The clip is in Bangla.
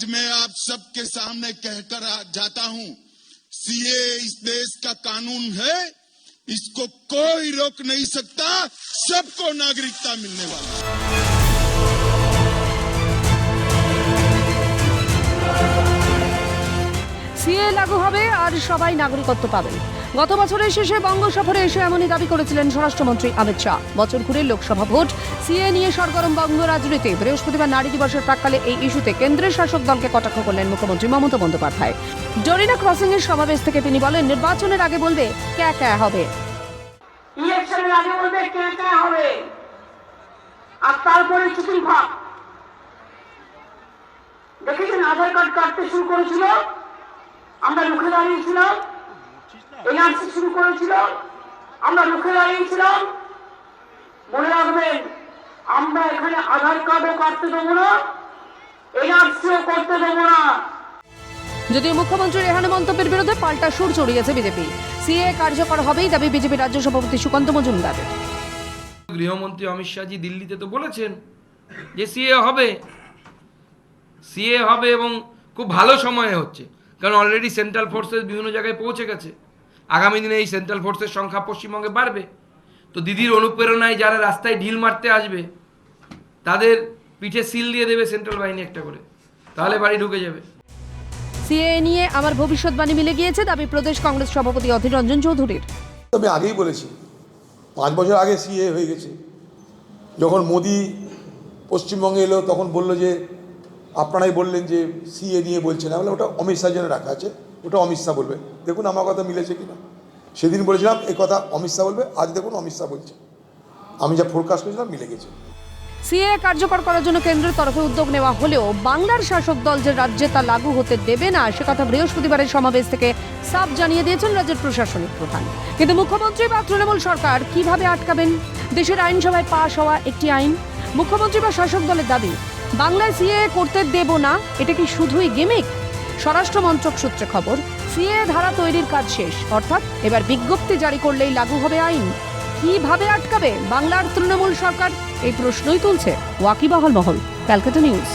आज मैं आप सबके सामने कहकर जाता हूं, सीए इस देश का कानून है, इसको कोई रोक नहीं सकता, सबको नागरिकता मिलने वाली है। সিএ লাগু হবে আর সবাই নাগরিকত্ব পাবেন। গত বছরের শেষে বঙ্গ সফরে এসে এমনই দাবি করেছিলেন স্বরাষ্ট্রমন্ত্রী অমিত শাহ। বছর ঘুরে লোকসভা ভোট, সিএ নিয়ে সরগরম বঙ্গ রাজনীতি। বৃহস্পতিবার নারী দিবসের প্রাক্কালে এই ইস্যুতে কেন্দ্রের শাসক দলকে কটাক্ষ করলেন মুখ্যমন্ত্রী মমতা বন্দ্যোপাধ্যায়। জরিনা ক্রসিং এর সমাবেশ থেকে তিনি বলেন, নির্বাচনের আগে বলবে ক্যা ক্যা হবে, ইলেকশনের আগে বলবে ক্যা ক্যা হবে, আর তারপরে চুপির ভাব। দেখেছেন আধার কার্ড কাটতে শুরু করেছিল, আমরা রুখে দাঁড়িয়েছিলাম। এনআরসি শুরু করেছিল, আমরা রুখে দাঁড়িয়েছিলাম। মনে রাখবেন, আমরা এখানে আধার কার্ডও কাটতে দেবো না, এনআরসিও করতে দেবো না। যদিও মুখ্যমন্ত্রীর এহেন মন্তব্যের বিরুদ্ধে পাল্টা সুর চড়িয়েছে বিজেপি। সিএ কার্যকর হবেই দাবি বিজেপি রাজ্য সভাপতি সুকান্ত মজুমদারের। গৃহমন্ত্রী অমিত শাহজি দিল্লিতে তো বলেছেন যে সিএ হবে এবং খুব ভালো সময়ে হচ্ছে, কারণ অলরেডি সেন্ট্রাল ফোর্সেস বিভিন্ন জায়গায় পৌঁছে গেছে। আগামী দিনে এই সেন্ট্রাল ফোর্সের সংখ্যা পশ্চিমবঙ্গে বাড়বে, তো দিদির অনুপ্রেরণায় যারা রাস্তায় ঢিল মারতে আসবে তাদের পিঠে সিল দিয়ে দেবে সেন্ট্রাল বাহিনী একটা করে, তাহলে বাড়ি ঢুকে যাবে। সিএ নিয়ে আমার ভবিষ্যৎবাণী মিলে গিয়েছে, দাবি প্রদেশ কংগ্রেস সভাপতি অধীর রঞ্জন চৌধুরীর। আমি আগেই বলেছি, 5 বছর আগে সিএ হয়ে গেছে। যখন মোদি পশ্চিমবঙ্গে এলো তখন বললো যে আপনারাই বললেন যে সিএ নিয়ে বলছে না, বলে ওটা অমিত শাহ জন্য রাখা আছে, ওটা অমিত শাহ বলবে। দেখুন আমার কথা মিলেছে কিনা। সেদিন বলেছিলাম এ কথা অমিত শাহ বলবে, আজ দেখুন অমিত শাহ বলছে। আমি যা ফোরকাস্ট করেছিলাম মিলে গেছে। সিএ কার্যকর করার জন্য কেন্দ্রের তরফে উদ্যোগ নেওয়া হলেও বাংলার শাসক দল যে রাজ্যে তা লাগু হতে দেবে না সে কথা বৃহস্পতিবারের সমাবেশ থেকে সাফ জানিয়ে দিয়েছেন রাজ্যের প্রশাসনিক প্রধান। কিন্তু মুখ্যমন্ত্রী বা তৃণমূল সরকার কিভাবে আটকাবেন দেশের আইনসভায় পাশ হওয়া একটি আইন? মুখ্যমন্ত্রী বা শাসক দলের দাবি বাংলায় সিএ করতে দেব না, এটা কি শুধুই গিমিক? স্বরাষ্ট্র মন্ত্রক সূত্রে খবর, সিএ ধারা তৈরির কাজ শেষ, অর্থাৎ এবার বিজ্ঞপ্তি জারি করলেই লাগু হবে আইন। কিভাবে আটকাবে বাংলার তৃণমূল সরকার? এই প্রশ্নই তুলছে ওয়াকিবহাল মহল। ক্যালকাটা নিউজ।